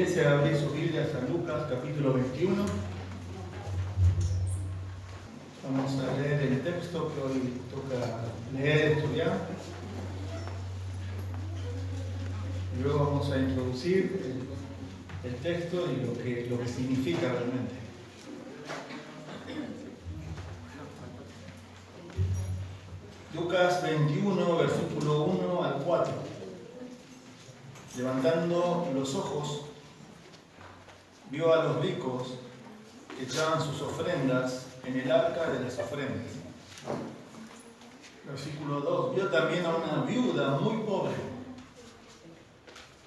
iglesia a abrir sus Biblias a Lucas capítulo 21. Vamos a leer el texto que hoy toca leer, estudiar. Y luego vamos a introducir el texto y lo que significa realmente. Lucas 21, versículo 1 al 4. Levantando los ojos, vio a los ricos que echaban sus ofrendas en el arca de las ofrendas. Versículo 2. Vio también a una viuda muy pobre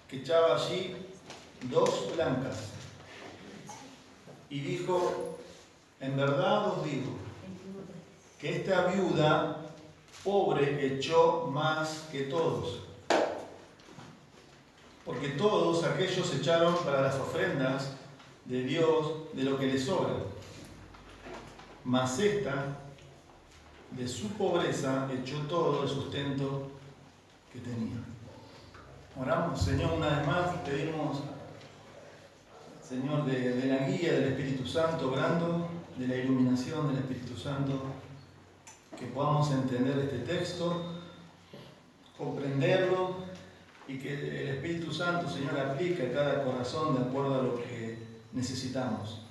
que echaba allí 2 blancas. Y dijo: en verdad os digo que esta viuda pobre echó más que todos, porque todos aquellos echaron para las ofrendas de Dios de lo que les sobra, mas esta de su pobreza echó todo el sustento que tenía. Oramos. Señor, una vez más pedimos, Señor, de la guía del Espíritu Santo, orando de la iluminación del Espíritu Santo, que podamos entender este texto, comprenderlo, y que el Espíritu Santo, Señor, aplique a cada corazón de acuerdo a lo que necesitamos.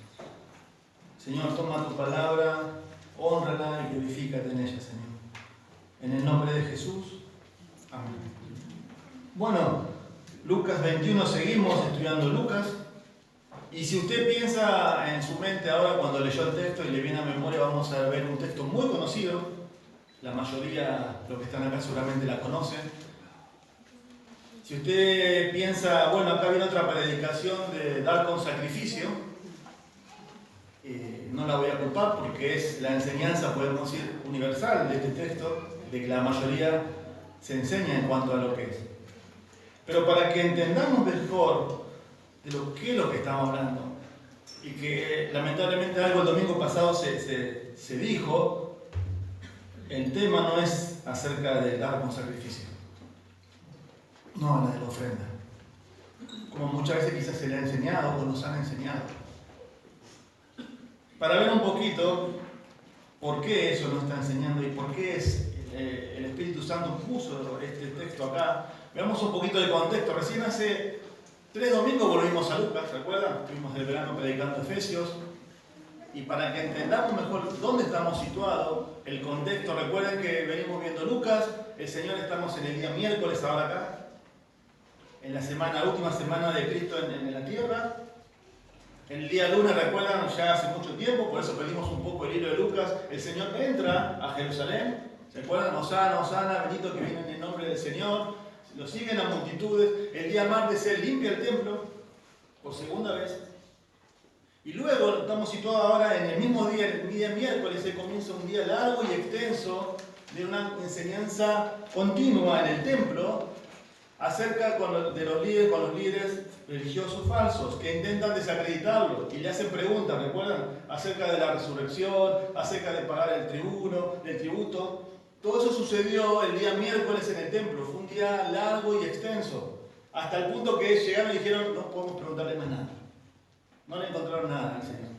Señor, toma tu palabra, hónrala y glorifícate en ella, Señor. En el nombre de Jesús. Amén. Bueno, Lucas 21, seguimos estudiando Lucas. Y si usted piensa en su mente ahora cuando leyó el texto y le viene a memoria, vamos a ver un texto muy conocido. La mayoría, los que están acá seguramente la conocen. Si usted piensa, bueno, acá viene otra predicación de dar con sacrificio, no la voy a culpar porque es la enseñanza, podemos decir, universal de este texto, de que la mayoría se enseña en cuanto a lo que es. Pero para que entendamos mejor de lo que es lo que estamos hablando, y que lamentablemente algo el domingo pasado se dijo, el tema no es acerca de dar con sacrificio. No, la de la ofrenda. Como muchas veces quizás se le ha enseñado o nos han enseñado. Para ver un poquito por qué eso nos está enseñando y por qué el Espíritu Santo puso este texto acá, veamos un poquito de contexto. Recién hace 3 domingos volvimos a Lucas, ¿recuerdan? Estuvimos del verano predicando Efesios. Y para que entendamos mejor dónde estamos situados, el contexto, recuerden que venimos viendo Lucas, el Señor, estamos en el día miércoles ahora acá, en la última semana de Cristo en la tierra. El día lunes, recuerdan, ya hace mucho tiempo, por eso pedimos un poco el hilo de Lucas, el Señor entra a Jerusalén, ¿se acuerdan? Hosana, Hosana, bendito que viene en el nombre del Señor, lo siguen a multitudes. El día martes Él limpia el templo, por segunda vez. Y luego estamos situados ahora en el mismo día, el día miércoles, se comienza un día largo y extenso de una enseñanza continua en el templo, acerca de los líderes religiosos falsos que intentan desacreditarlo y le hacen preguntas, ¿recuerdan? Acerca de la resurrección, acerca de pagar el tributo. Todo eso sucedió el día miércoles en el templo. Fue un día largo y extenso, hasta el punto que llegaron y dijeron: no podemos preguntarle más nada. No le encontraron nada al Señor.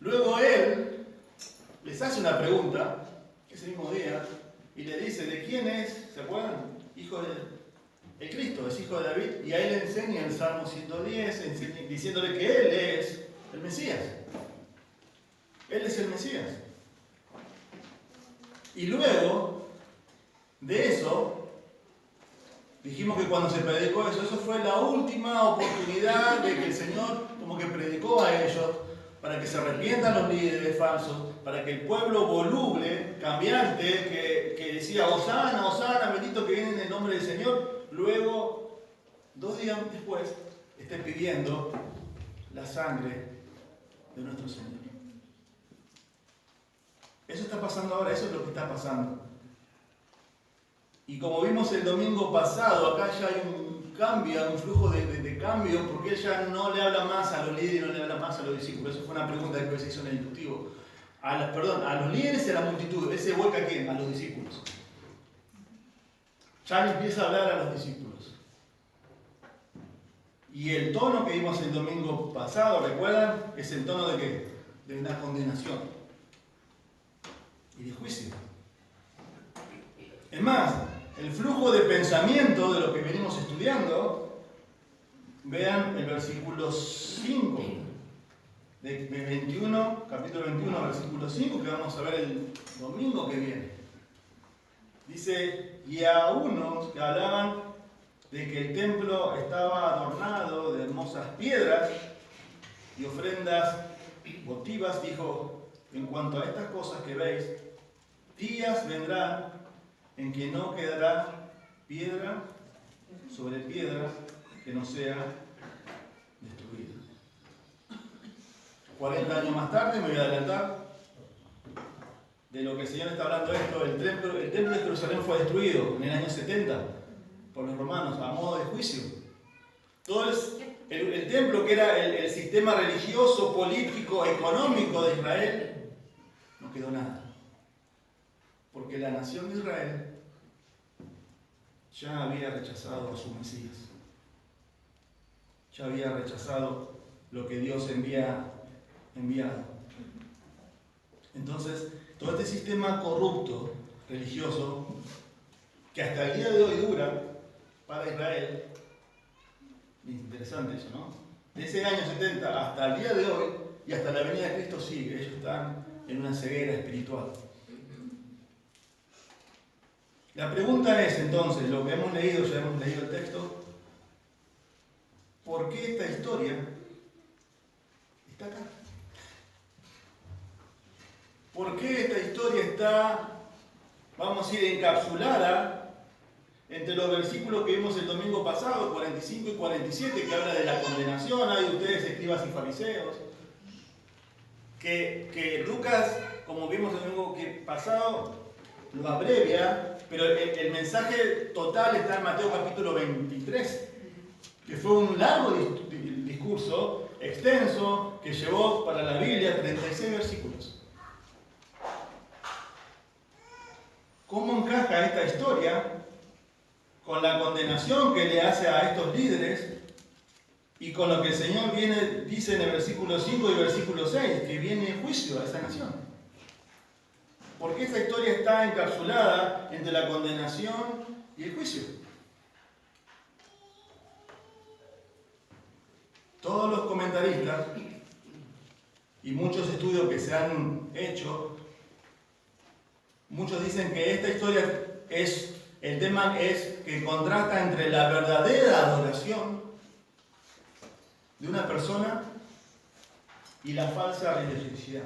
Luego Él les hace una pregunta ese mismo día y le dice: ¿de quién es? ¿Se acuerdan? Hijo de Cristo, es hijo de David, y ahí le enseña el Salmo 110, diciéndole que Él es el Mesías. Él es el Mesías. Y luego de eso, dijimos que cuando se predicó eso fue la última oportunidad de que el Señor como que predicó a ellos, para que se arrepientan los líderes falsos, para que el pueblo voluble, cambiante, que decía Hosana, Hosana, bendito que viene en el nombre del Señor, luego, 2 días después, esté pidiendo la sangre de nuestro Señor. Eso está pasando ahora, eso es lo que está pasando. Y como vimos el domingo pasado, acá ya hay un cambio, un flujo de cambio, porque Él ya no le habla más a los líderes, no le habla más a los discípulos. Eso fue una pregunta que se hizo en el inductivo. A los líderes y a la multitud. ¿Él se vuelca a quién? A los discípulos. Ya le empieza a hablar a los discípulos. Y el tono que vimos el domingo pasado, ¿recuerdan? Es el tono de ¿qué? De una condenación y de juicio. Es más, el flujo de pensamiento de lo que venimos estudiando, vean el versículo 5 de 21, capítulo 21, versículo 5, que vamos a ver el domingo que viene. Dice, y a unos que hablaban de que el templo estaba adornado de hermosas piedras y ofrendas votivas, dijo, en cuanto a estas cosas que veis, días vendrán en que no quedará piedra sobre piedra que no sea destruida. 40 años más tarde, me voy a adelantar, de lo que el Señor está hablando esto, el templo de Jerusalén fue destruido en el año 70 por los romanos a modo de juicio. Todo el templo, que era el sistema religioso, político, económico de Israel, no quedó nada. Porque la nación de Israel ya había rechazado a su Mesías. Ya había rechazado lo que Dios enviado. Entonces, todo este sistema corrupto, religioso, que hasta el día de hoy dura para Israel, interesante eso, ¿no? De ese año 70 hasta el día de hoy y hasta la venida de Cristo sigue, ellos están en una ceguera espiritual. La pregunta es entonces, lo que hemos leído, ya hemos leído el texto, ¿por qué esta historia está acá? ¿Por qué esta historia está, vamos a decir, encapsulada entre los versículos que vimos el domingo pasado, 45 y 47, que habla de la condenación? Hay ustedes, escribas y fariseos, que Lucas, como vimos el domingo pasado, lo abrevia, pero el mensaje total está en Mateo capítulo 23, que fue un largo discurso, extenso, que llevó para la Biblia 36 versículos. ¿Cómo encaja esta historia con la condenación que le hace a estos líderes y con lo que el Señor dice en el versículo 5 y versículo 6, que viene juicio a esa nación? Porque esta historia está encapsulada entre la condenación y el juicio. Todos los comentaristas y muchos estudios que se han hecho, muchos dicen que esta historia el tema es que contrasta entre la verdadera adoración de una persona y la falsa religiosidad.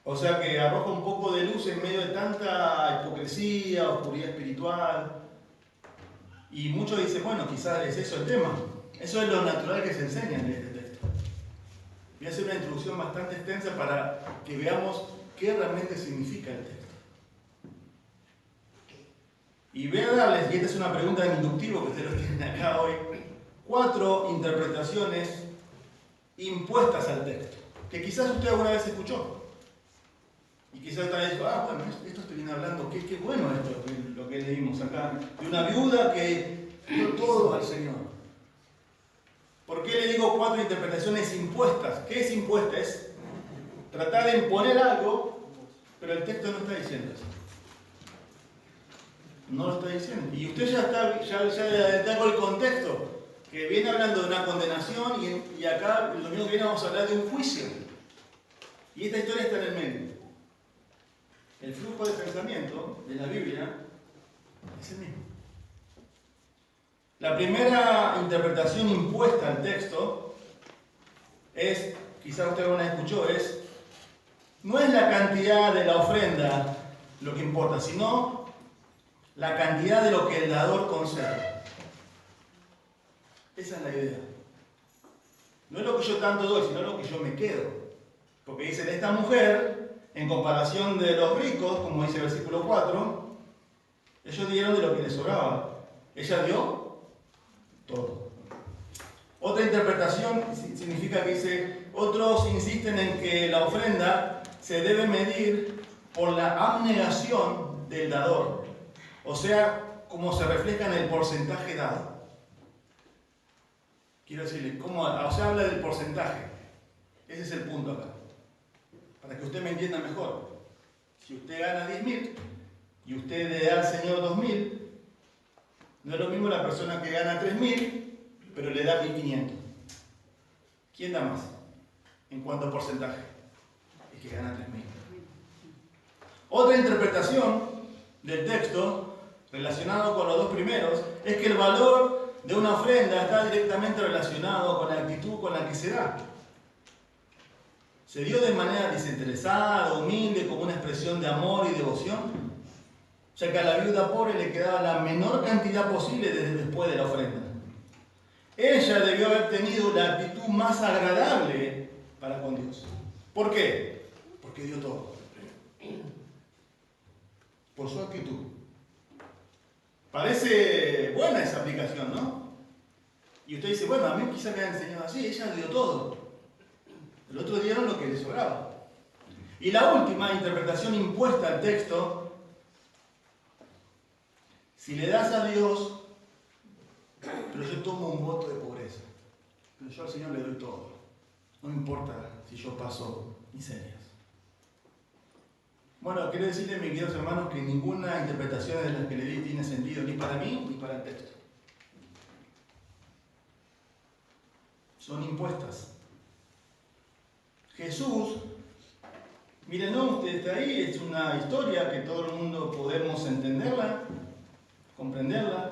O sea que arroja un poco de luz en medio de tanta hipocresía, oscuridad espiritual. Y muchos dicen, bueno, quizás es eso el tema. Eso es lo natural que se enseña en este texto. Voy a hacer una introducción bastante extensa para que veamos qué realmente significa el texto. Y voy a darles, y esta es una pregunta de inductivo que ustedes lo tienen acá hoy, 4 interpretaciones impuestas al texto, que quizás usted alguna vez escuchó. Y quizás otra vez dijo, bueno, esto te viene hablando, qué bueno esto, lo que leímos acá, de una viuda que dio todo al Señor. ¿Por qué le digo 4 interpretaciones impuestas? ¿Qué es impuesta? Es tratar de imponer algo, pero el texto no está diciendo eso. No lo está diciendo. Y usted ya está con el contexto, que viene hablando de una condenación y acá el domingo que viene vamos a hablar de un juicio. Y esta historia está en el medio. El flujo de pensamiento de la Biblia es el mismo. La primera interpretación impuesta al texto es, quizás usted alguna vez escuchó, no es la cantidad de la ofrenda lo que importa, sino la cantidad de lo que el dador conserva. Esa es la idea. No es lo que yo tanto doy, sino lo que yo me quedo. Porque dicen, esta mujer, en comparación de los ricos, como dice el versículo 4, ellos dieron de lo que les sobraba. Ella dio todo. Otra interpretación significa que dice, otros insisten en que la ofrenda se debe medir por la abnegación del dador. O sea, como se refleja en el porcentaje dado. Quiero decirle, ¿cómo? O sea, habla del porcentaje. Ese es el punto acá. Para que usted me entienda mejor. Si usted gana 10.000 y usted le da al Señor 2.000, no es lo mismo la persona que gana 3.000, pero le da 1.500. ¿Quién da más? En cuanto a porcentaje. El que gana 3.000. Otra interpretación del texto, relacionado con los dos primeros, es que el valor de una ofrenda está directamente relacionado con la actitud con la que se da. ¿Se dio de manera desinteresada, humilde, como una expresión de amor y devoción? Ya que a la viuda pobre le quedaba la menor cantidad posible desde después de la ofrenda. Ella debió haber tenido la actitud más agradable para con Dios. ¿Por qué? Porque dio todo. Por su actitud. Parece buena esa aplicación, ¿no? Y usted dice, bueno, a mí quizá me han enseñado así, ella dio todo. El otro dieron lo que les sobraba. Y la última interpretación impuesta al texto: si le das a Dios, pero yo tomo un voto de pobreza, pero yo al Señor le doy todo. No me importa si yo paso miserias. Bueno, quiero decirle, mis queridos hermanos, que ninguna interpretación de las que le di tiene sentido ni para mí ni para el texto. Son impuestas. Jesús, miren, no, usted está ahí, es una historia que todo el mundo podemos entenderla, comprenderla.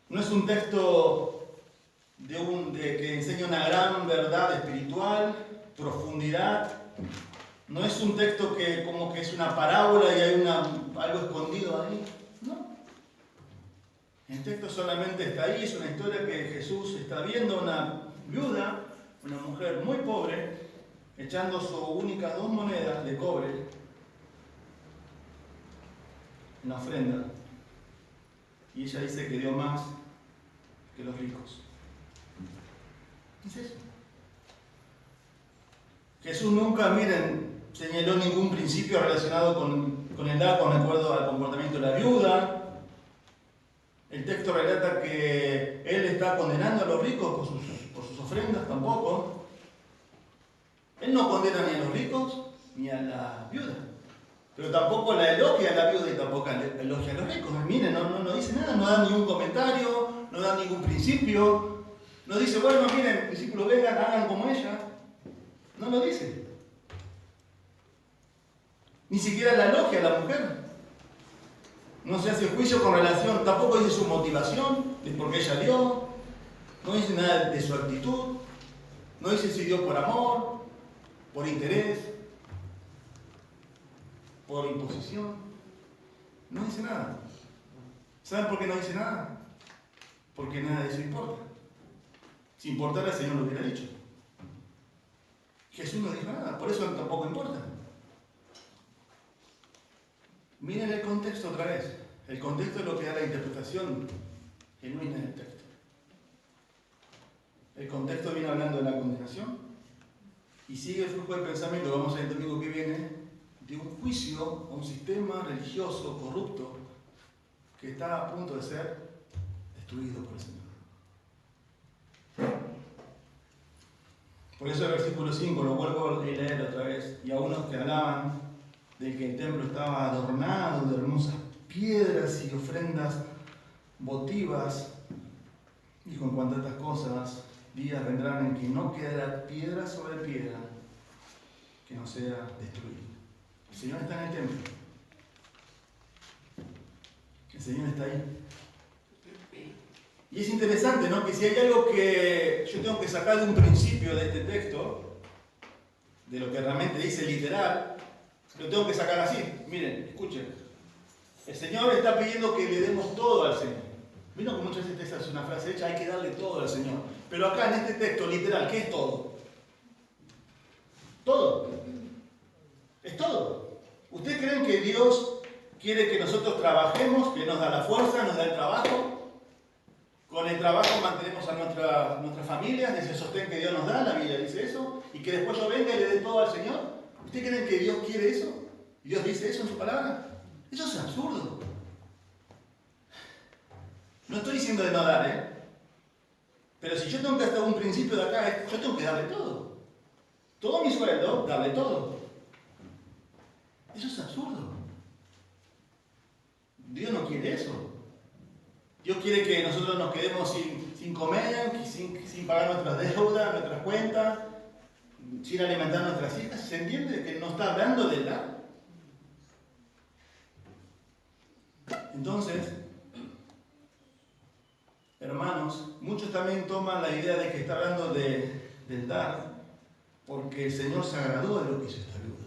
No es un texto que enseña una gran verdad espiritual, profundidad. No es un texto que como que es una parábola y hay algo escondido ahí. No. El texto solamente está ahí, es una historia que Jesús está viendo a una viuda, una mujer muy pobre, echando sus únicas 2 monedas de cobre en la ofrenda. Y ella dice que dio más que los ricos. ¿Qué es eso? Jesús nunca, miren, señaló ningún principio relacionado con el dar, con acuerdo al comportamiento de la viuda. El texto relata que Él está condenando a los ricos por sus ofrendas, tampoco. Él no condena ni a los ricos ni a la viuda. Pero tampoco la elogia a la viuda y tampoco elogia a los ricos. Miren, no dice nada, no da ningún comentario, no da ningún principio. No dice, bueno, miren, discípulos, vengan, hagan como ella. No lo dice. Ni siquiera la elogia a la mujer. No se hace juicio con relación, tampoco dice su motivación, de por qué ella dio. No dice nada de su actitud. No dice si dio por amor, por interés, por imposición. No dice nada. ¿Saben por qué no dice nada? Porque nada de eso importa. Si importara, el Señor lo hubiera dicho. Jesús no dijo nada, por eso tampoco importa. Miren el contexto otra vez. El contexto es lo que da la interpretación genuina del texto. El contexto viene hablando de la condenación y sigue el flujo de pensamiento, vamos a ver el domingo que viene, de un juicio a un sistema religioso corrupto que está a punto de ser destruido por el Señor. Por eso el versículo 5 lo vuelvo a leer otra vez. Y a unos que hablaban de que el templo estaba adornado de hermosas piedras y ofrendas votivas, y con cuantas cosas, días vendrán en que no quedará piedra sobre piedra que no sea destruida. El Señor está en el templo. El Señor está ahí. Y es interesante, ¿no?, que si hay algo que yo tengo que sacar de un principio de este texto, de lo que realmente dice literal, lo tengo que sacar así. Miren, escuchen. El Señor está pidiendo que le demos todo al Señor. Vino que muchas veces esa es una frase hecha, hay que darle todo al Señor. Pero acá en este texto literal, ¿qué es todo? Todo. Es todo. ¿Ustedes creen que Dios quiere que nosotros trabajemos, que nos da la fuerza, nos da el trabajo? Con el trabajo mantenemos a nuestras familias, ese sostén que Dios nos da, la Biblia dice eso, y que después yo venga y le dé todo al Señor. ¿Ustedes creen que Dios quiere eso? ¿Dios dice eso en su palabra? Eso es absurdo. No estoy diciendo de no dar, Pero si yo tengo que hasta un principio de acá, yo tengo que darle todo. Todo mi sueldo, darle todo. Eso es absurdo. Dios no quiere eso. Dios quiere que nosotros nos quedemos sin comer, sin pagar nuestras deudas, nuestras cuentas, sin alimentar a nuestras hijas. ¿Se entiende que no está hablando de dar? Entonces, hermanos, muchos también toman la idea de que está hablando del dar porque el Señor se agradó de lo que hizo esta viuda.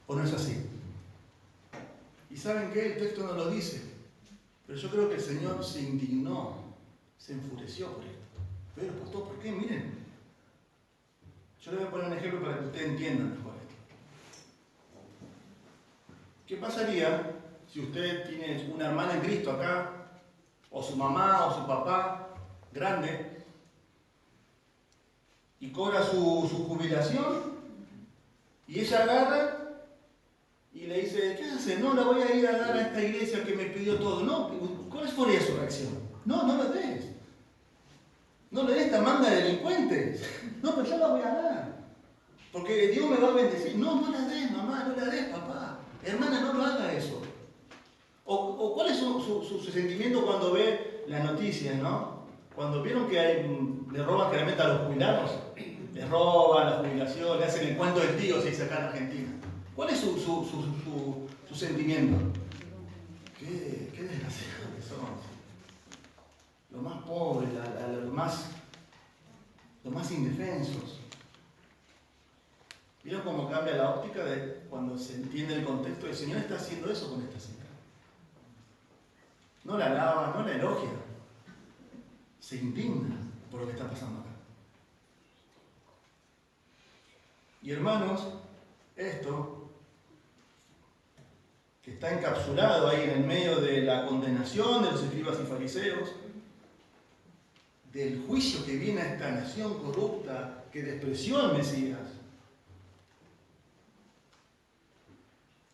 ¿O no es así? ¿Y saben qué? El texto no lo dice. Pero yo creo que el Señor se indignó, se enfureció por esto. Pero, pastor, ¿por qué? Miren. Yo le voy a poner un ejemplo para que ustedes entiendan mejor esto. ¿Qué pasaría si usted tiene una hermana en Cristo acá, o su mamá o su papá, grande, y cobra su jubilación, y ella agarra y le dice, ¿qué hace? No, la voy a ir a dar a esta iglesia que me pidió todo. No, ¿cuál fue su reacción? No, no la des. No le des esta manga de delincuentes. No, pero yo la voy a dar. Porque Dios me va a bendecir. No, no la des, mamá, no la des, papá. Hermana, no lo haga eso. O ¿cuál es su sentimiento cuando ve las noticias, no? Cuando vieron que le roban generalmente a los jubilados, les roban la jubilación, le hacen el cuento del tío, se dice acá en Argentina. ¿Cuál es su sentimiento? Qué desgraciados que somos. Los más pobres, los más indefensos. ¿Vieron cómo cambia la óptica de cuando se entiende el contexto? El Señor está haciendo eso con esta señora. No la alaba, no la elogia. Se indigna por lo que está pasando acá. Y hermanos, esto que está encapsulado ahí en el medio de la condenación de los escribas y fariseos, del juicio que viene a esta nación corrupta que despreció al Mesías.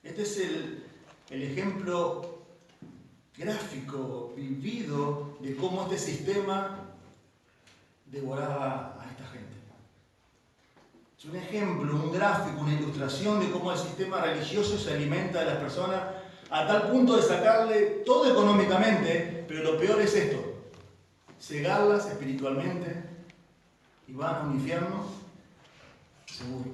Este es el ejemplo gráfico, vivido, de cómo este sistema devoraba a esta gente. Es un ejemplo, un gráfico, una ilustración de cómo el sistema religioso se alimenta de las personas a tal punto de sacarle todo económicamente, pero lo peor es esto, cegarlas espiritualmente y van a un infierno seguro.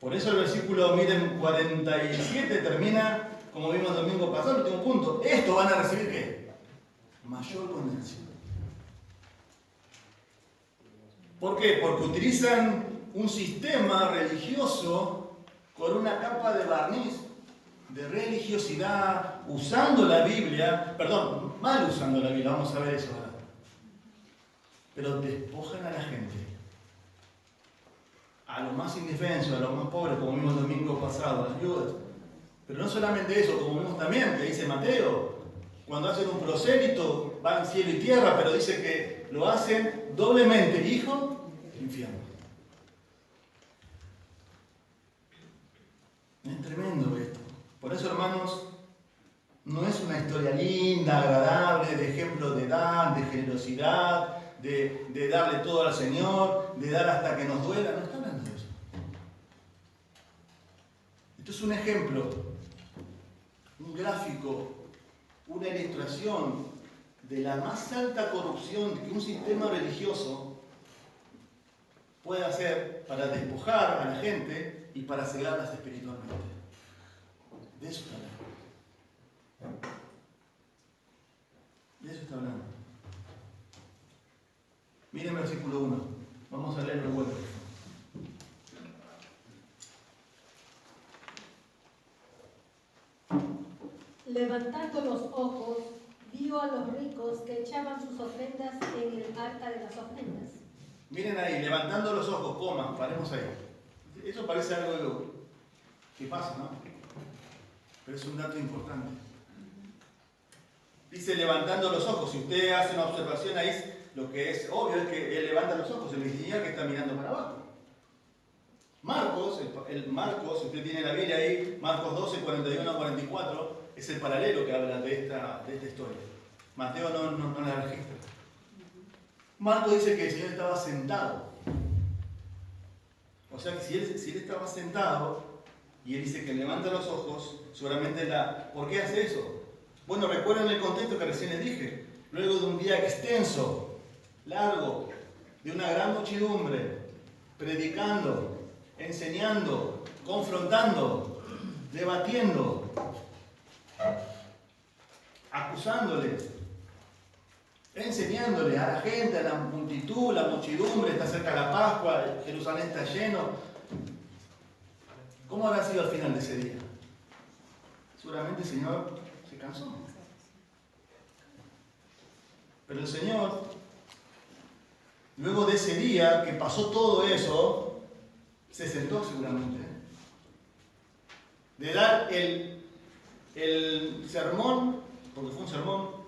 Por eso el versículo, miren, 47 termina, como vimos el domingo pasado, el último punto. Estos van a recibir ¿qué? Mayor condenación. ¿Por qué? Porque utilizan un sistema religioso con una capa de barniz de religiosidad, usando la Biblia, perdón, mal usando la Biblia, vamos a ver eso ahora. Pero despojan a la gente, a los más indefensos, a los más pobres, como vimos el domingo pasado, a las viudas. Pero no solamente eso, como vimos también, que dice Mateo, cuando hacen un prosélito, van cielo y tierra, pero dice que lo hacen doblemente, hijo, infierno. Es tremendo esto. Por eso, hermanos, no es una historia linda, agradable, de ejemplo de dar, de generosidad, de darle todo al Señor, de dar hasta que nos duela. No está hablando de eso. Esto es un ejemplo, un gráfico, una ilustración de la más alta corrupción que un sistema religioso puede hacer para despojar a la gente y para cegarlas espiritualmente. De eso está hablando. De eso está hablando. Miren el versículo 1. Vamos a leerlo de vuelta. Levantando los ojos, vio a los ricos que echaban sus ofrendas en el arca de las ofrendas. Miren ahí, levantando los ojos, coma, paremos ahí. Eso parece algo que pasa, ¿no? Pero es un dato importante. Dice levantando los ojos. Si usted hace una observación ahí, lo que es obvio es que él levanta los ojos, el señal que está mirando para abajo. Marcos, Marcos, si usted tiene la Biblia ahí, Marcos 12, 41 a 44, es el paralelo que habla de esta historia. Mateo no la registra. Marcos dice que el Señor estaba sentado. O sea que si él estaba sentado y él dice que levanta los ojos, seguramente ¿por qué hace eso? Bueno, recuerden el contexto que recién les dije. Luego de un día extenso, largo, de una gran muchedumbre, predicando, enseñando, confrontando, debatiendo, acusándole, enseñándole a la gente, a la multitud, la muchedumbre, está cerca la Pascua, Jerusalén está lleno. ¿Cómo habrá sido al final de ese día? Seguramente el Señor se cansó. Pero el Señor, luego de ese día que pasó todo eso, se sentó seguramente. De dar el sermón, porque fue un sermón,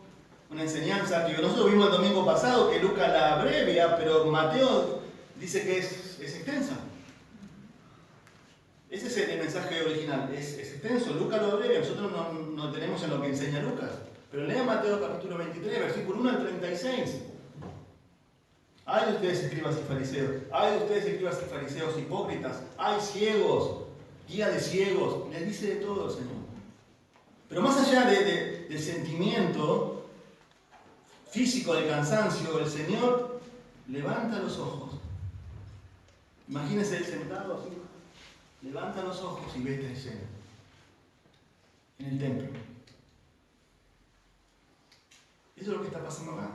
una enseñanza que nosotros vimos el domingo pasado, que Lucas la abrevia, pero Mateo dice que es extensa. Ese es el mensaje original, es extenso. Lucas lo abrevia, nosotros no tenemos en lo que enseña Lucas. Pero lean Mateo capítulo 23, versículo 1 al 36. Ay de ustedes escribas y fariseos, ay de ustedes escribas y fariseos hipócritas, ay ciegos, guía de ciegos, les dice de todo el Señor. Pero más allá del sentimiento físico de cansancio, el Señor levanta los ojos. Imagínense él sentado así, levanta los ojos y ve esta escena en el templo. Eso es lo que está pasando acá.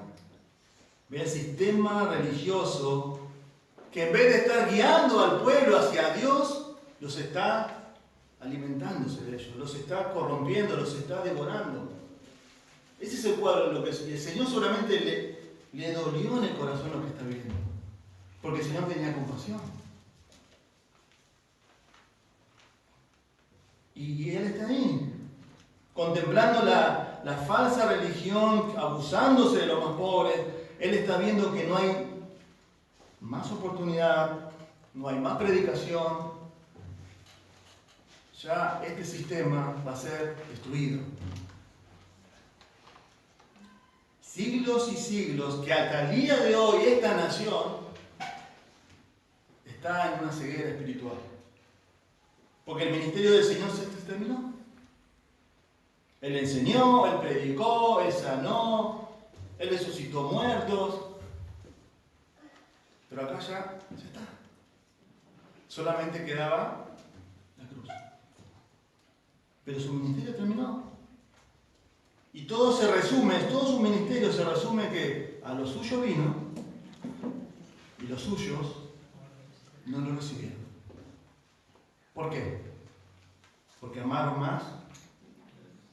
Ve el sistema religioso que en vez de estar guiando al pueblo hacia Dios, los está alimentándose de ellos, los está corrompiendo, los está devorando. Ese es el cuadro, lo que el Señor seguramente le dolió en el corazón lo que está viendo, porque el Señor tenía compasión. Y Él está ahí, contemplando la falsa religión, abusándose de los más pobres. Él está viendo que no hay más oportunidad, no hay más predicación. Ya este sistema va a ser destruido. Siglos y siglos que hasta el día de hoy esta nación está en una ceguera espiritual. Porque el ministerio del Señor se terminó. Él enseñó, Él predicó, Él sanó, Él resucitó muertos. Pero acá ya está. Solamente quedaba la cruz. Pero su ministerio terminó. Y todo se resume, todo su ministerio se resume que a lo suyo vino y los suyos no lo recibieron. ¿Por qué? Porque amaron más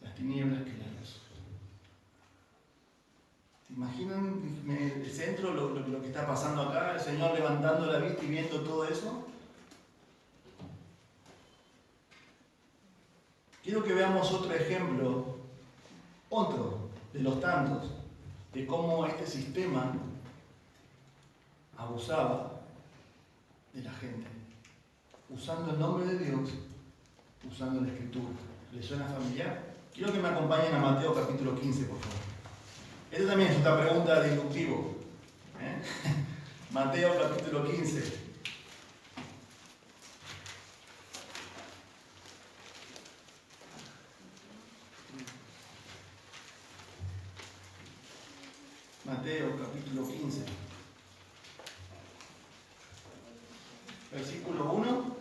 las tinieblas que la luz. ¿Se imaginan el centro, lo que está pasando acá? El Señor levantando la vista y viendo todo eso. Quiero que veamos otro ejemplo, otro de los tantos, de cómo este sistema abusaba de la gente, usando el nombre de Dios, usando la Escritura. ¿Les suena familiar? Quiero que me acompañen a Mateo capítulo 15, por favor. Esta también es otra pregunta de inductivo. Mateo capítulo 15. Mateo capítulo 15. Versículo 1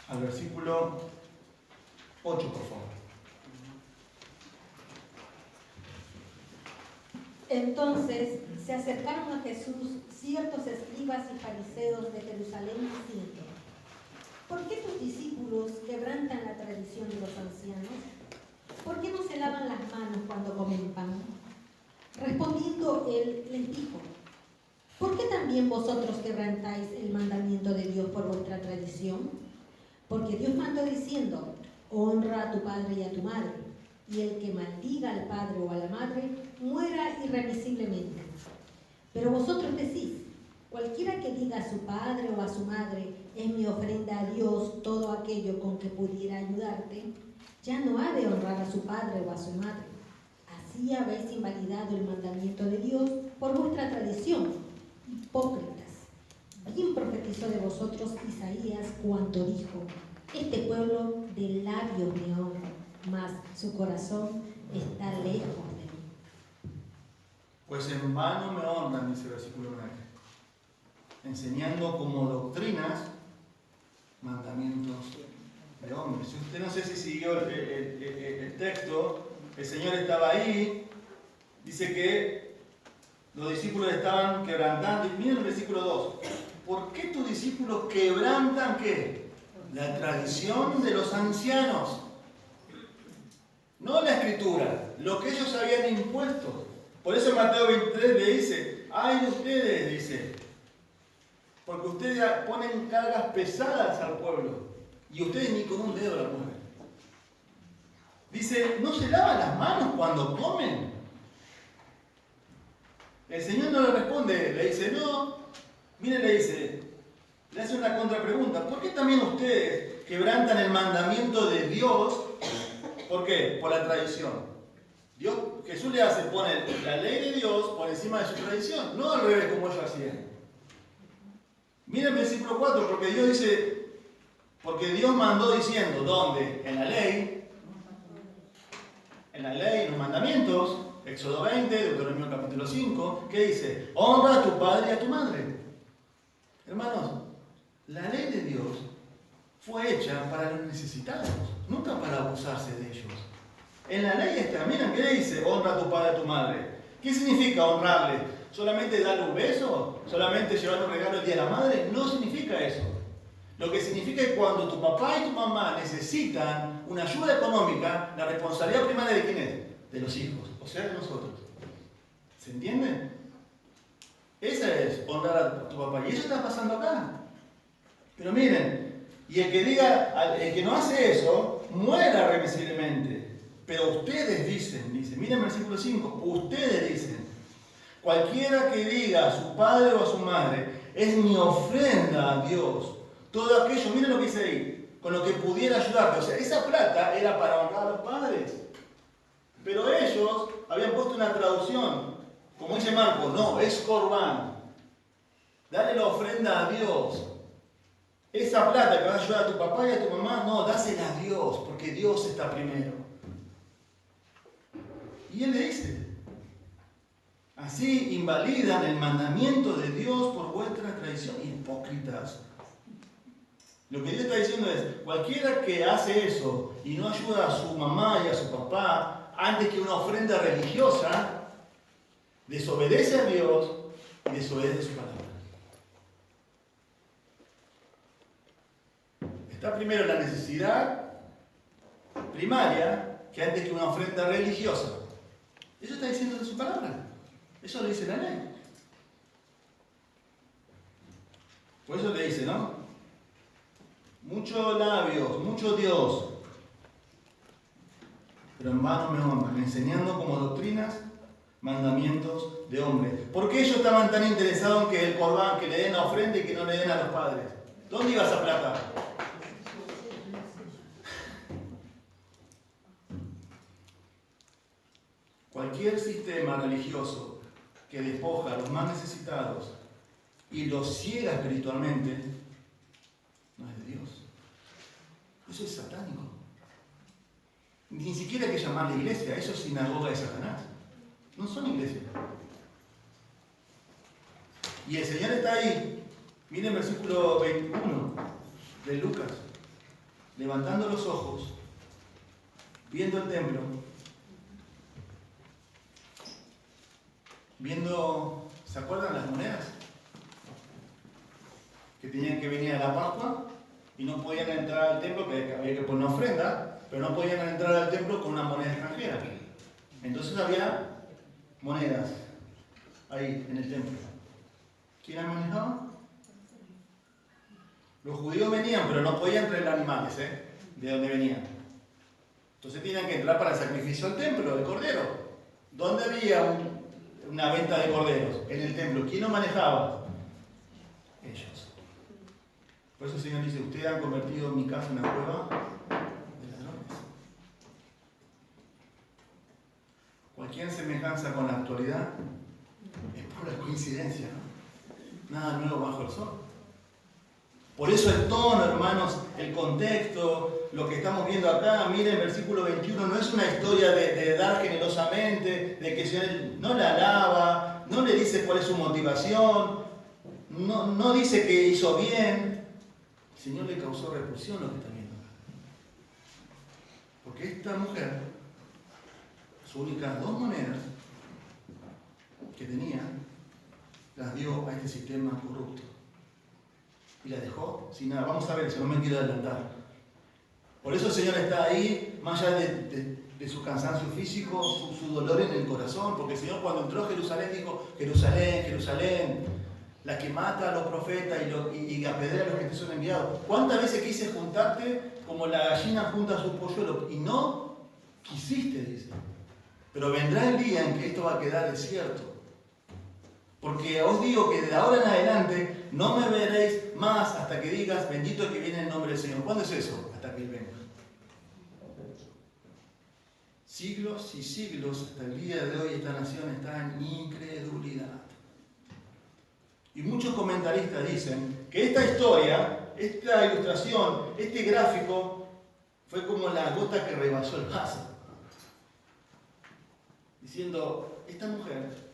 al versículo 8, por favor. Entonces se acercaron a Jesús ciertos escribas y fariseos de Jerusalén diciendo: ¿por qué tus discípulos quebrantan la tradición de los ancianos? ¿Por qué no se lavan las manos cuando comen pan? Respondiendo él les dijo: ¿por qué también vosotros quebrantáis el mandamiento de Dios por vuestra tradición? Porque Dios mandó diciendo: honra a tu padre y a tu madre, y el que maldiga al padre o a la madre muera irremisiblemente. Pero vosotros decís: cualquiera que diga a su padre o a su madre, es mi ofrenda a Dios todo aquello con que pudiera ayudarte, ya no ha de honrar a su padre o a su madre. Así habéis invalidado el mandamiento de Dios por vuestra tradición, hipócritas. Bien profetizó de vosotros Isaías cuando dijo: este pueblo de labios me honra, mas su corazón está lejos de mí. Pues en vano me honran, dice el versículo 9, enseñando como doctrinas mandamientos de hombres. Usted no sé si siguió el texto, el Señor estaba ahí, dice que los discípulos estaban quebrantando, y miren el versículo 2, ¿por qué tus discípulos quebrantan qué? La tradición de los ancianos, no la escritura, lo que ellos habían impuesto. Por eso Mateo 23 le dice, ay de ustedes, dice, porque ustedes ponen cargas pesadas al pueblo y ustedes ni con un dedo la mueven. Dice, ¿no se lavan las manos cuando comen? El Señor no le responde, le dice, no. Miren, le dice, le hace una contrapregunta. ¿Por qué también ustedes quebrantan el mandamiento de Dios? ¿Por qué? Por la tradición. Jesús le hace, pone la ley de Dios por encima de su tradición, no al revés como ellos hacían. Miren el versículo 4, porque Dios dice, porque Dios mandó diciendo, ¿dónde? En la ley, en los mandamientos, Éxodo 20, Deuteronomio capítulo 5, ¿qué dice? Honra a tu padre y a tu madre. Hermanos, la ley de Dios fue hecha para los necesitados, nunca para abusarse de ellos. En la ley está, miren qué dice, honra a tu padre y a tu madre. ¿Qué significa honrarle? ¿Solamente darle un beso? ¿Solamente llevarle un regalo el día de la madre? No significa eso. Lo que significa es que cuando tu papá y tu mamá necesitan una ayuda económica, la responsabilidad primaria de quién es? De los hijos, o sea, de nosotros. ¿Se entiende? Esa es honrar a tu papá. Y eso está pasando acá. Pero miren, y el que diga, el que no hace eso, muera remisiblemente. Pero ustedes dicen, miren el versículo 5, ustedes dicen, cualquiera que diga a su padre o a su madre, es mi ofrenda a Dios. Todo aquello, miren lo que dice ahí, con lo que pudiera ayudarte. O sea, esa plata era para honrar a los padres. Pero ellos habían puesto una traducción, como dice Marcos, no, es Corbán. Dale la ofrenda a Dios. Esa plata que va a ayudar a tu papá y a tu mamá, no, dásela a Dios, porque Dios está primero. Y él le dice, así invalidan el mandamiento de Dios por vuestra tradición. Hipócritas. Lo que Dios está diciendo es, cualquiera que hace eso y no ayuda a su mamá y a su papá antes que una ofrenda religiosa, desobedece a Dios y desobedece su palabra. Está primero la necesidad primaria que antes que una ofrenda religiosa. Eso está diciendo de su palabra. Eso lo dice la ley. Por eso le dice, ¿no? Muchos labios, mucho Dios, pero en vano me honran, enseñando como doctrinas mandamientos de hombres. ¿Por qué ellos estaban tan interesados en que el Corbán, que le den la ofrenda y que no le den a los padres? ¿Dónde iba esa plata? Cualquier sistema religioso que despoja a los más necesitados y los ciega espiritualmente, no es de Dios. Eso es satánico. Ni siquiera hay que llamarle iglesia, eso es sinagoga de Satanás. No son iglesias. Y el Señor está ahí. Miren el versículo 21 de Lucas. Levantando los ojos, viendo el templo, viendo, ¿se acuerdan las monedas? Que tenían que venir a la Pascua y no podían entrar al templo, que había que poner una ofrenda, pero no podían entrar al templo con una moneda extranjera. Entonces había monedas ahí en el templo. ¿Quién las manejaba? Los judíos venían, pero no podían traer animales, de donde venían. Entonces tenían que entrar para el sacrificio al templo, del cordero. ¿Dónde había una venta de corderos? En el templo. ¿Quién lo manejaba? Ellos. Por eso el Señor dice, ustedes han convertido mi casa en una cueva de ladrones. Cualquier semejanza con la actualidad Es pura coincidencia, ¿no? Nada nuevo bajo el sol. Por eso el tono, hermanos, el contexto, lo que estamos viendo acá, miren, el versículo 21, no es una historia de dar generosamente, de que el Señor no la alaba, no le dice cuál es su motivación, no dice que hizo bien. El Señor le causó repulsión lo que está viendo acá. Porque esta mujer, sus únicas 2 monedas que tenía, las dio a este sistema corrupto. Y la dejó sin nada. Vamos a ver, si no me quiero adelantar. Por eso el Señor está ahí, más allá de su cansancio físico, su dolor en el corazón, porque el Señor cuando entró a Jerusalén dijo, Jerusalén, Jerusalén, la que mata a los profetas y apedrea a los que te son enviados. ¿Cuántas veces quise juntarte como la gallina junta a su polluelo? Y no quisiste, dice. Pero vendrá el día en que esto va a quedar desierto. Porque os digo que de ahora en adelante no me veréis más hasta que digas, bendito el que viene en el nombre del Señor. ¿Cuándo es eso? Hasta que Él venga. Siglos y siglos, hasta el día de hoy esta nación está en incredulidad. Y muchos comentaristas dicen que esta historia, esta ilustración, este gráfico, fue como la gota que rebasó el vaso. Diciendo, esta mujer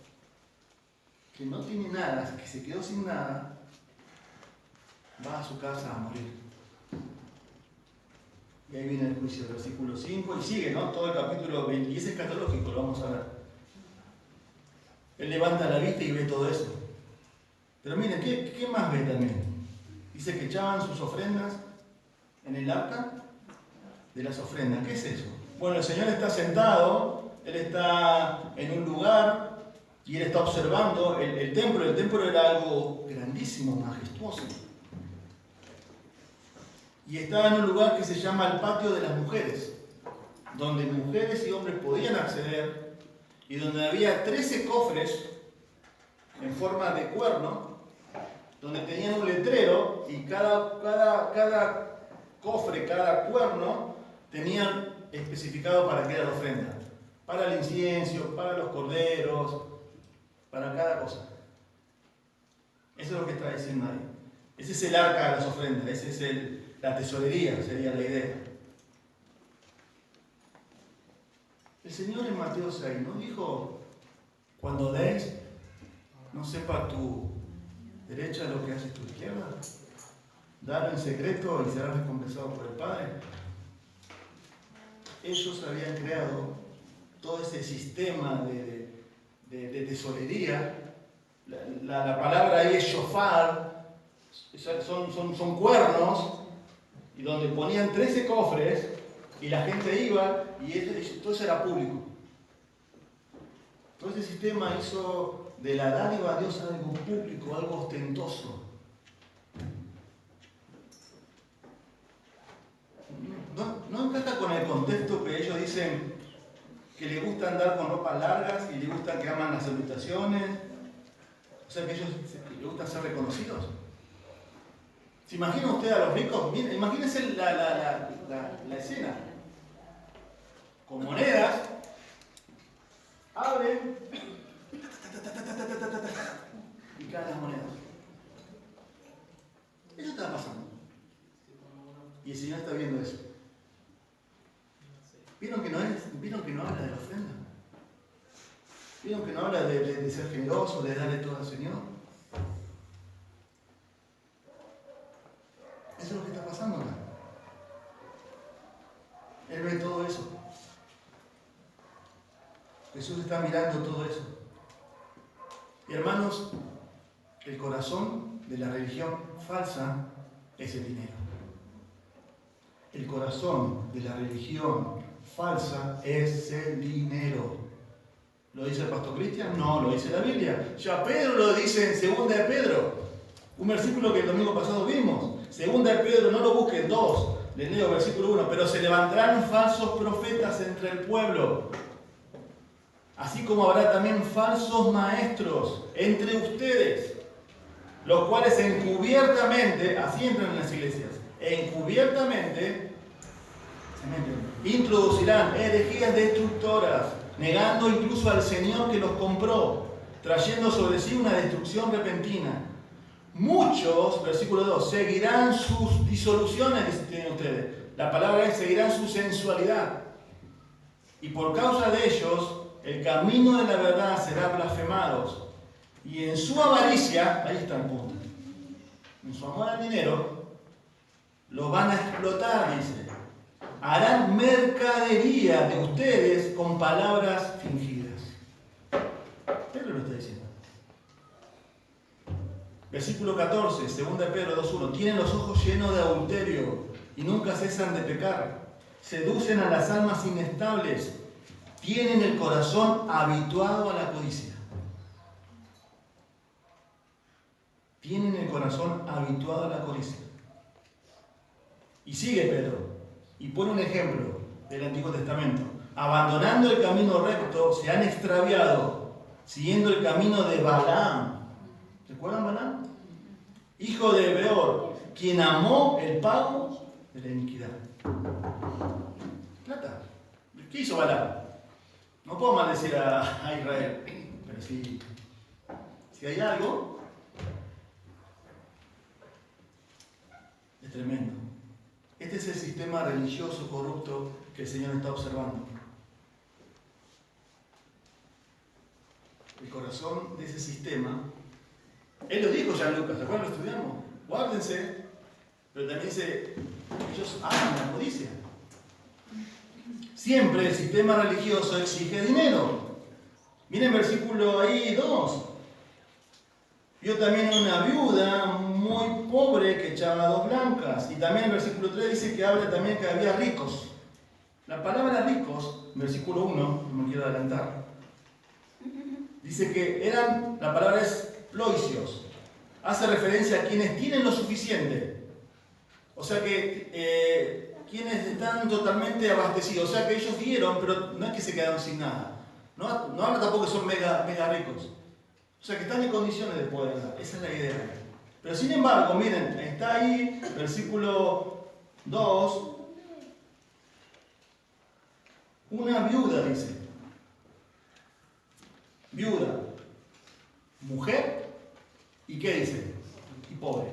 que no tiene nada, que se quedó sin nada, va a su casa a morir. Y ahí viene el juicio, versículo 5, y sigue, ¿no? Todo el capítulo 20, y es escatológico, lo vamos a ver. Él levanta la vista y ve todo eso. Pero miren, ¿qué más ve también? Dice que echaban sus ofrendas en el arca de las ofrendas. ¿Qué es eso? Bueno, el Señor está sentado, Él está en un lugar, y él está observando el templo. El templo era algo grandísimo, majestuoso. Y estaba en un lugar que se llama el patio de las mujeres, donde mujeres y hombres podían acceder y donde había 13 cofres en forma de cuerno, donde tenían un letrero y cada cofre, cada cuerno, tenían especificado para qué era la ofrenda. Para el incienso, para los corderos, para cada cosa. Eso es lo que está diciendo ahí. Ese es el arca de las ofrendas, ese es la tesorería, sería la idea. El Señor en Mateo 6 no dijo, cuando deis, no sepa tu derecha lo que hace tu izquierda. Darlo en secreto y serás recompensado por el Padre. Ellos habían creado todo ese sistema de tesorería. La palabra ahí es shofar, son cuernos, y donde ponían 13 cofres, y la gente iba, y todo eso era público. Todo ese sistema hizo de la dádiva a Dios algo público, algo ostentoso. No encaja con el contexto que ellos dicen que les gusta andar con ropas largas y les gusta que aman las salutaciones. O sea, que ellos les gusta ser reconocidos. ¿Se imagina usted a los ricos? Miren, imagínense la escena. Con monedas, abren y caen las monedas. Eso está pasando. Y el Señor está viendo eso. ¿Vieron que no habla de la ofrenda? ¿Vieron que no habla de ser generoso, de darle todo al Señor? Eso es lo que está pasando acá. Él ve todo eso. Jesús está mirando todo eso. Y hermanos, el corazón de la religión falsa es el dinero. El corazón de la religión falsa es el dinero. ¿Lo dice el pastor Cristian? No, lo dice la Biblia. Ya Pedro lo dice en 2 de Pedro. Un versículo que el domingo pasado vimos. 2 de Pedro, no lo busquen, 2. Les leo versículo 1. Pero se levantarán falsos profetas entre el pueblo. Así como habrá también falsos maestros entre ustedes, los cuales encubiertamente, así entran en las iglesias, encubiertamente introducirán herejías destructoras, negando incluso al Señor que los compró, trayendo sobre sí una destrucción repentina. Muchos, versículo 2, seguirán sus disoluciones, tienen ustedes. La palabra es seguirán su sensualidad. Y por causa de ellos, el camino de la verdad será blasfemado. Y en su avaricia, ahí está el punto, en su amor al dinero, lo van a explotar, dice. Harán mercadería de ustedes con palabras fingidas. Pedro lo está diciendo. Versículo 14, 2 Pedro 2.1. Tienen los ojos llenos de adulterio y nunca cesan de pecar. Seducen a las almas inestables. Tienen el corazón habituado a la codicia. Tienen el corazón habituado a la codicia. Y sigue Pedro, y pone un ejemplo del Antiguo Testamento. Abandonando el camino recto, se han extraviado, siguiendo el camino de Balaam. ¿Recuerdan Balaam? Hijo de Beor, quien amó el pago de la iniquidad. Plata. ¿Qué hizo Balaam? No puedo maldecir a Israel, pero si hay algo, es tremendo. Este es el sistema religioso corrupto que el Señor está observando. El corazón de ese sistema, Él lo dijo ya en Lucas, ¿se acuerdan? Lo estudiamos. Guárdense, pero también dice, ellos aman la codicia. Siempre el sistema religioso exige dinero. Miren versículo ahí 2. Vio también una viuda muy pobre que echaba 2 blancas. Y también en versículo 3 dice que habla también que había ricos. La palabra ricos, versículo 1, no me quiero adelantar, dice que eran, la palabra es ploisios. Hace referencia a quienes tienen lo suficiente. O sea que quienes están totalmente abastecidos. O sea que ellos dieron, pero no es que se quedaron sin nada. No habla tampoco que son mega ricos. O sea que están en condiciones de poder dar. Esa es la idea. Pero sin embargo, miren, está ahí, versículo 2. Una viuda, dice. Viuda. Mujer. ¿Y qué dice? Y pobre.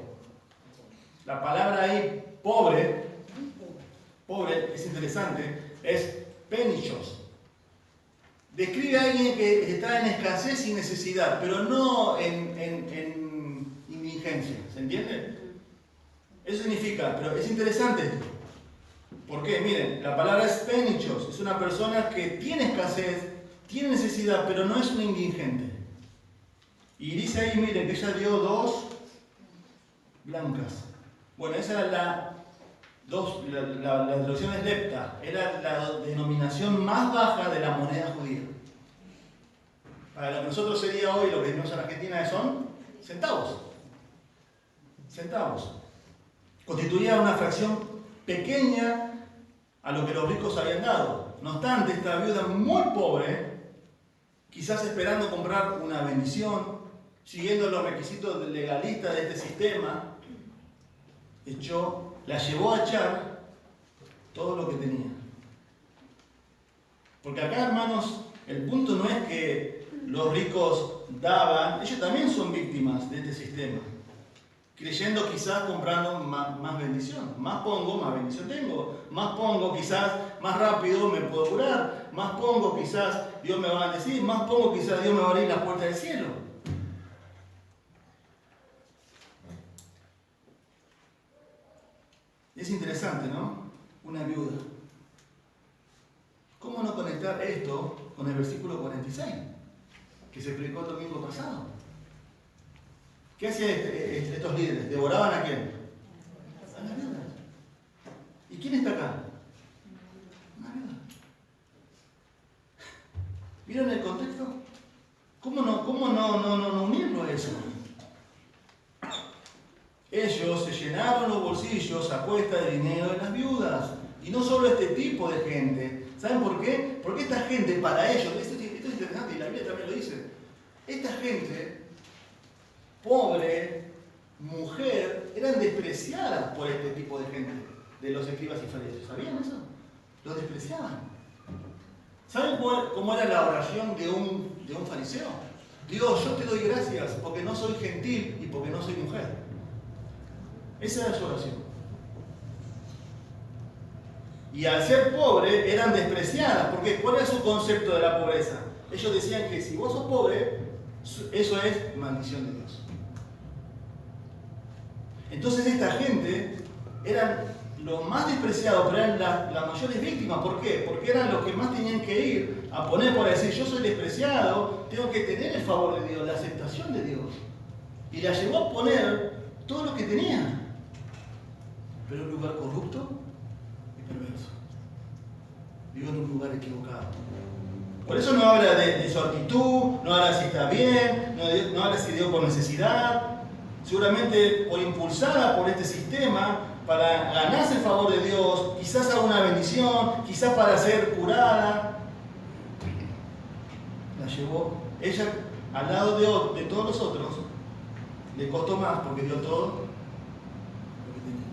La palabra ahí, pobre, es interesante, es penichos. Describe a alguien que está en escasez y necesidad, pero no en indigencia, ¿se entiende? Eso significa, pero es interesante esto. ¿Por qué? Miren, la palabra es penichos, es una persona que tiene escasez, tiene necesidad, pero no es un indigente. Y dice ahí, miren, que ella dio 2 blancas. Bueno, esa era la traducción es lepta, era la denominación más baja de la moneda judía. Para lo que nosotros sería hoy, lo que tenemos en Argentina son centavos. Centavos. Constituía una fracción pequeña a lo que los ricos habían dado. No obstante, esta viuda muy pobre, quizás esperando comprar una bendición, siguiendo los requisitos legalistas de este sistema, la llevó a echar todo lo que tenía. Porque acá, hermanos, el punto no es que los ricos daban, ellos también son víctimas de este sistema. Creyendo quizás comprando más bendición. Más pongo, más bendición tengo. Más pongo, quizás más rápido me puedo curar. Más pongo, quizás Dios me va a bendecir. Más pongo, quizás Dios me va a abrir las puertas del cielo. Es interesante, ¿no? Una viuda. ¿Cómo no conectar esto con el versículo 46? Que se predicó el domingo pasado. ¿Qué hacían estos líderes? ¿Devoraban a quién? A la viuda. ¿Y quién está acá? Una viuda. ¿Vieron el contexto? ¿Cómo no unirlo a eso? Ellos se llenaron los bolsillos a cuesta de dinero de las viudas. Y no solo este tipo de gente. ¿Saben por qué? Porque esta gente, para ellos, esto es interesante y la Biblia también lo dice, esta gente, pobre, mujer, eran despreciadas por este tipo de gente, de los escribas y fariseos. ¿Sabían eso? Los despreciaban. ¿Saben cómo era la oración de un fariseo? Dios, yo te doy gracias porque no soy gentil y porque no soy mujer. Esa era su oración. Y al ser pobre eran despreciadas, porque ¿cuál era su concepto de la pobreza? Ellos decían que si vos sos pobre, eso es maldición de Dios. Entonces esta gente eran los más despreciados, pero eran las mayores víctimas. ¿Por qué? Porque eran los que más tenían que ir a poner por decir, yo soy despreciado, tengo que tener el favor de Dios, la aceptación de Dios. Y la llevó a poner todo lo que tenía. Pero en un lugar corrupto y perverso. Vivo en un lugar equivocado. Por eso no habla de su actitud, no habla si está bien, no habla si dio por necesidad, seguramente por impulsada por este sistema, para ganarse el favor de Dios, quizás haga una bendición, quizás para ser curada. La llevó, ella al lado de todos los otros, le costó más porque dio todo lo que tenía.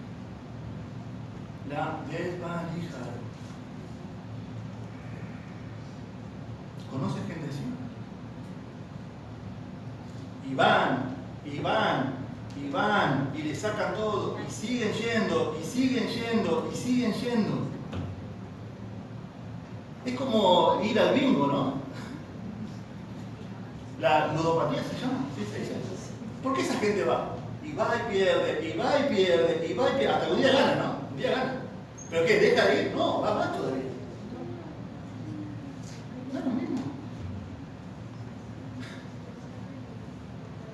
La desvalijaron. ¿Conoces gente así? Y van, y van, y van, y le sacan todo, y siguen yendo, y siguen yendo, y siguen yendo. Es como ir al bingo, ¿no? La ludopatía se llama. ¿Sí? ¿Por qué esa gente va? Y va y pierde, y va y pierde, y va y pierde. Hasta que un día gana, ¿no? Un día gana. ¿Pero qué? ¿Deja de ir? No, va más todavía. No es lo mismo.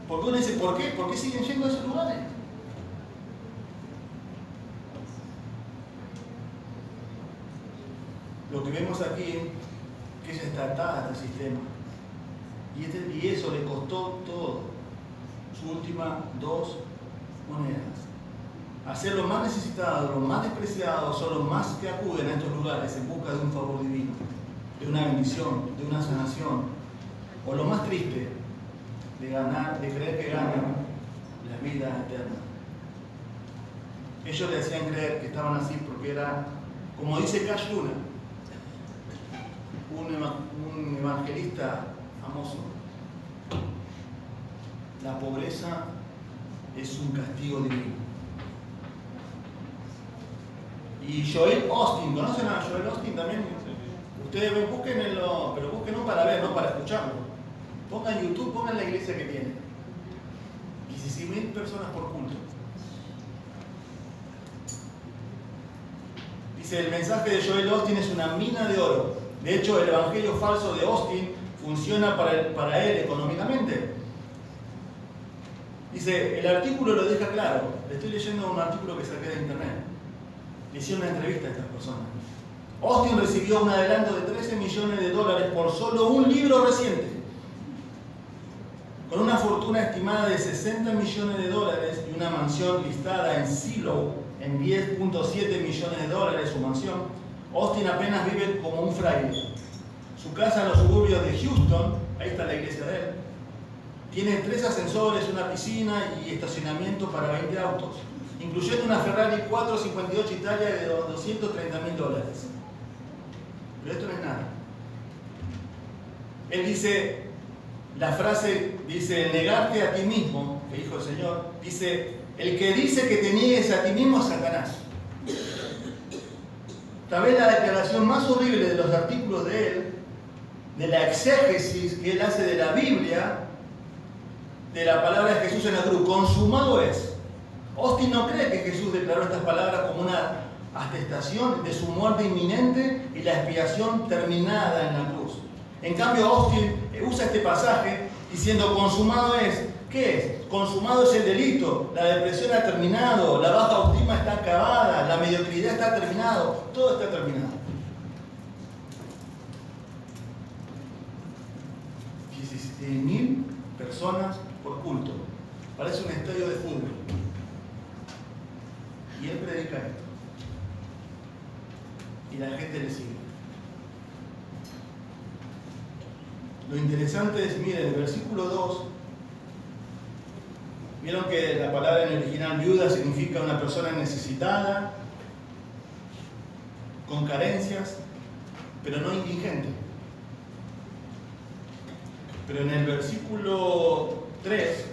Porque uno dice, ¿por qué? ¿Por qué siguen yendo a esos lugares? Lo que vemos aquí, que ella está atada al sistema. Y eso le costó todo. Sus últimas 2 monedas. Hacer los más necesitados, los más despreciados, son los más que acuden a estos lugares en busca de un favor divino, de una bendición, de una sanación. O lo más triste, de creer que ganan la vida eterna. Ellos le hacían creer que estaban así porque era, como dice Cash Luna, un evangelista famoso, la pobreza es un castigo divino. Y Joel Osteen, ¿conocen a Joel Osteen también? Ustedes búsquenlo, pero búsquenlo para ver, no para escucharlo. Pongan YouTube, pongan la iglesia que tiene. 16.000 personas por culto. Dice, el mensaje de Joel Osteen es una mina de oro. De hecho, el evangelio falso de Osteen funciona para él económicamente. Dice, el artículo lo deja claro. Le estoy leyendo un artículo que saqué de internet. Le hicieron una entrevista a estas personas. Osteen recibió un adelanto de $13 millones por solo un libro reciente. Con una fortuna estimada de $60 millones y una mansión listada en Zillow en $10.7 millones, su mansión, Osteen apenas vive como un fraile. Su casa en los suburbios de Houston, ahí está la iglesia de él, tiene 3 ascensores, una piscina y estacionamiento para 20 autos, incluyendo una Ferrari 458 Italia de $230.000. Pero esto no es nada. Él dice, la frase dice, negarte a ti mismo, que dijo el Señor, dice, el que dice que te niegues a ti mismo es Satanás. Tal vez la declaración más horrible de los artículos de él, de la exégesis que él hace de la Biblia, de la palabra de Jesús en la cruz, consumado es. Osteen no cree que Jesús declaró estas palabras como una atestación de su muerte inminente y la expiación terminada en la cruz. En cambio, Osteen usa este pasaje diciendo consumado es. ¿Qué es? Consumado es el delito, la depresión ha terminado, la baja autoestima está acabada, la mediocridad está terminado, todo está terminado. 17.000 personas por culto. Parece un estadio de fútbol. Y él predica esto. Y la gente le sigue. Lo interesante es, miren, el versículo 2, vieron que la palabra en el original viuda significa una persona necesitada, con carencias, pero no indigente. Pero en el versículo 3,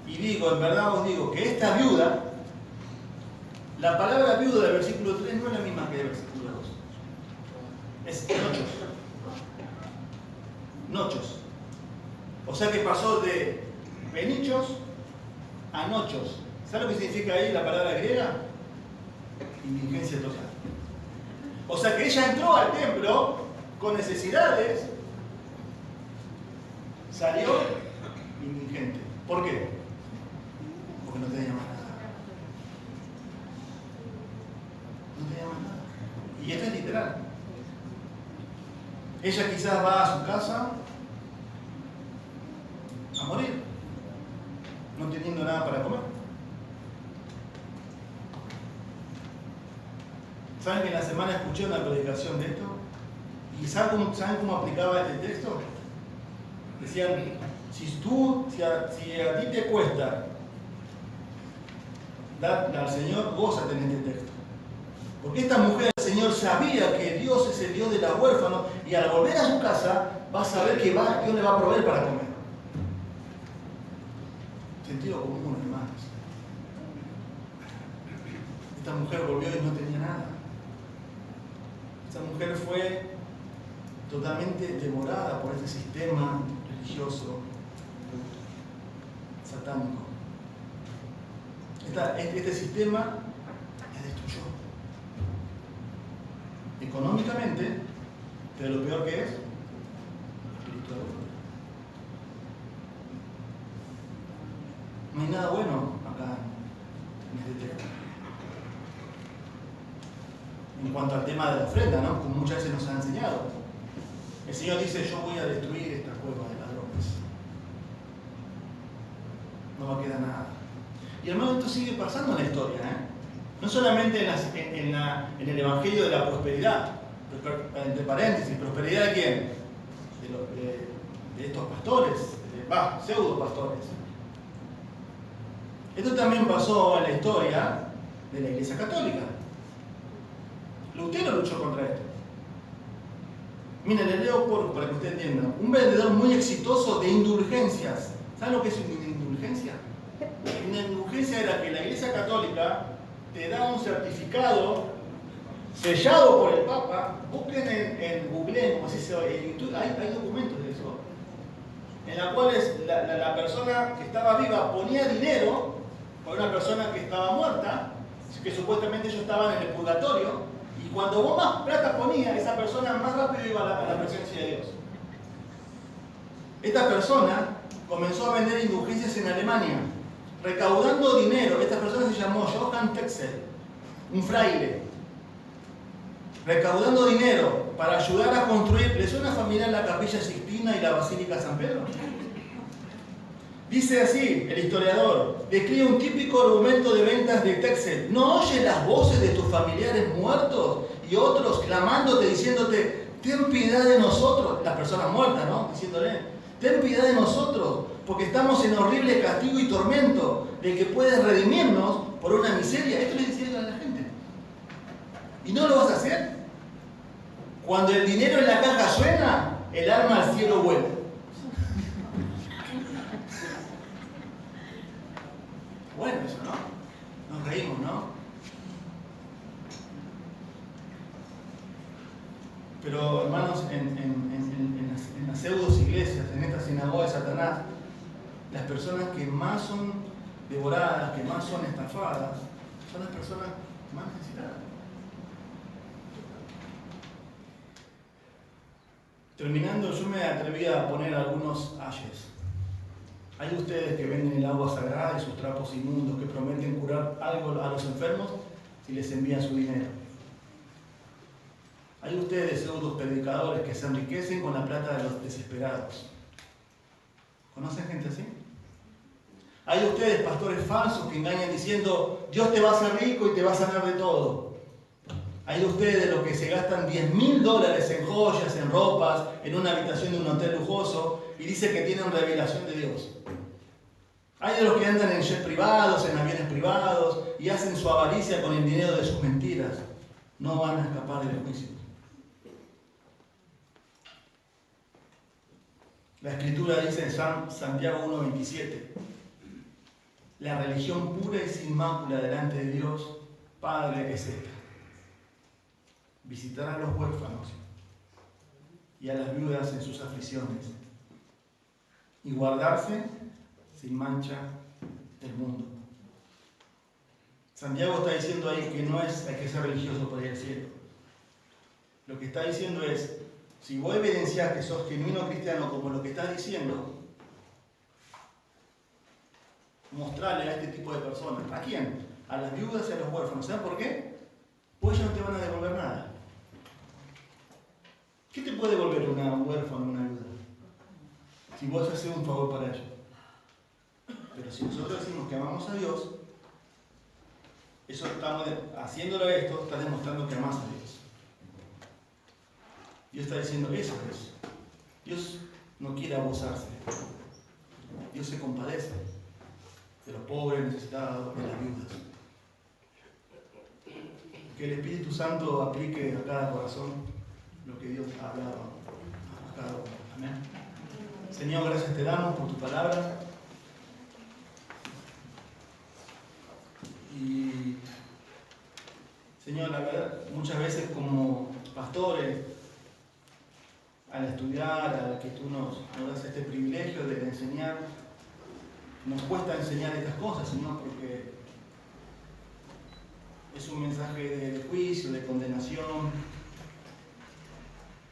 y digo, en verdad os digo, que esta viuda, la palabra viuda del versículo 3 no es la misma que del versículo 2. Es nochos. Nochos. O sea que pasó de penichos a nochos. ¿Sabe lo que significa ahí la palabra griega? Indigencia total. O sea que ella entró al templo con necesidades, salió indigente. ¿Por qué? Porque no tenía más nada. No tenía más nada. Y esto es literal. Ella quizás va a su casa a morir, no teniendo nada para comer. ¿Saben que en la semana escuché una predicación de esto? ¿Y saben cómo aplicaba este texto? Decían, si a ti te cuesta dar al Señor, gózate en este texto. Porque esta mujer, el Señor sabía que Dios es el Dios de la huérfana, y al volver a su casa va a saber que Dios le va a proveer para comer. Sentido común, hermanos. Esta mujer volvió y no tenía nada. Esta mujer fue totalmente devorada por este sistema religioso satánico. Este sistema la destruyó económicamente, pero lo peor que es espiritualmente. No hay nada bueno acá en este texto. En cuanto al tema de la ofrenda, ¿no? Como muchas veces nos han enseñado. El Señor dice, yo voy a destruir esta cueva de ladrones. No va a quedar nada. Y hermano, esto sigue pasando en la historia, ¿eh? No solamente en el Evangelio de la prosperidad, entre paréntesis, ¿prosperidad de quién? De estos pastores, pseudo pastores. Esto también pasó en la historia de la Iglesia Católica. Lutero luchó contra esto. Miren, les leo para que ustedes entiendan. Un vendedor muy exitoso de indulgencias. ¿Saben lo que es una indulgencia? Una indulgencia era que la Iglesia Católica te da un certificado sellado por el Papa. Busquen en Google, como se dice, en YouTube, hay documentos de eso, en la cual la persona que estaba viva ponía dinero por una persona que estaba muerta, que supuestamente ellos estaban en el purgatorio, y cuando vos más plata ponías, esa persona más rápido iba a la presencia de Dios. Esta persona comenzó a vender indulgencias en Alemania, recaudando dinero. Esta persona se llamó Johann Texel, un fraile, recaudando dinero para ayudar a construir. ¿Les suena familiar la Capilla Sixtina y la Basílica San Pedro? Dice así el historiador, describe un típico argumento de ventas de Texel. ¿No oyes las voces de tus familiares muertos y otros clamándote, diciéndote, ten piedad de nosotros? Las personas muertas, ¿no? Diciéndole, ten piedad de nosotros, porque estamos en horrible castigo y tormento, del que puedes redimirnos por una miseria. Esto le decía a la gente. ¿Y no lo vas a hacer? Cuando el dinero en la caja suena, el alma al cielo vuela. Bueno, eso, ¿no? Nos reímos, ¿no? Pero, hermanos, en las pseudos iglesias, en esta sinagoga de Satanás, las personas que más son devoradas, que más son estafadas, son las personas más necesitadas. Terminando, yo me atreví a poner algunos ayes. Hay ustedes que venden el agua sagrada y sus trapos inmundos, que prometen curar algo a los enfermos y les envían su dinero. Hay ustedes pseudos predicadores que se enriquecen con la plata de los desesperados. ¿Conocen gente así? Hay ustedes pastores falsos que engañan diciendo Dios te va a hacer rico y te va a sanar de todo. Hay ustedes los que se gastan $10.000 en joyas, en ropas, en una habitación de un hotel lujoso y dicen que tienen revelación de Dios. Hay de los que andan en jets privados, en aviones privados y hacen su avaricia con el dinero de sus mentiras. No van a escapar del juicio. La Escritura dice en Santiago 1:27, la religión pura y sin mácula delante de Dios, Padre, es esta: visitar a los huérfanos y a las viudas en sus aflicciones, y guardarse sin mancha del mundo. Santiago está diciendo ahí que no es hay que ser religioso para ir al cielo. Lo que está diciendo es, si vos evidenciás que sos genuino cristiano como lo que estás diciendo, mostrarle a este tipo de personas. ¿A quién? A las viudas y a los huérfanos. ¿Saben por qué? Pues ellos no te van a devolver nada. ¿Qué te puede devolver un huérfano o una viuda? Si vos haces un favor para ellos. Pero si nosotros decimos que amamos a Dios, eso estamos haciéndolo esto, está demostrando que amas a Dios. Dios está diciendo eso es. Dios no quiere abusarse. Dios se compadece de los pobres, necesitados, de las viudas. Que el Espíritu Santo aplique a cada corazón lo que Dios ha hablado a cada uno. Amén. Señor, gracias te damos por tu palabra. Y Señor, la verdad, muchas veces como pastores, al estudiar, a que tú nos das este privilegio de enseñar, nos cuesta enseñar estas cosas, Señor, porque es un mensaje de juicio, de condenación,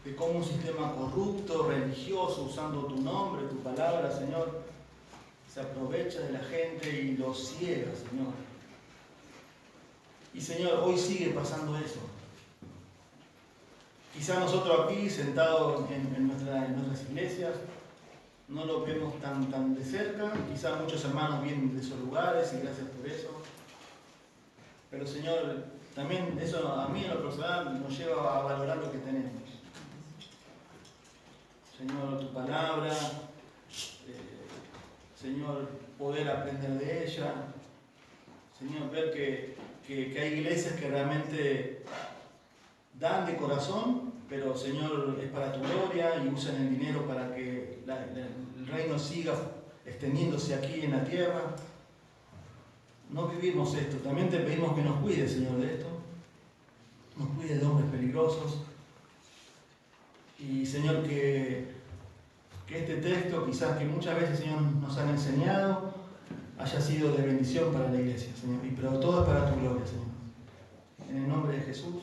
de cómo un sistema corrupto, religioso, usando tu nombre, tu palabra, Señor, se aprovecha de la gente y los ciega, Señor. Y Señor, hoy sigue pasando eso. Quizá nosotros aquí, sentados en nuestras iglesias, no lo vemos tan de cerca. Quizá muchos hermanos vienen de esos lugares y gracias por eso. Pero Señor, también eso a mí en lo personal nos lleva a valorar lo que tenemos. Señor, tu palabra, Señor, poder aprender de ella. Señor, ver que hay iglesias que realmente dan de corazón, pero Señor, es para tu gloria y usan el dinero para que el reino siga extendiéndose aquí en la tierra. No vivimos esto. También te pedimos que nos cuides, Señor, de esto. Nos cuides de hombres peligrosos. Y Señor, que este texto, quizás que muchas veces, Señor, nos han enseñado, haya sido de bendición para la iglesia, Señor. Pero todo es para tu gloria, Señor. En el nombre de Jesús.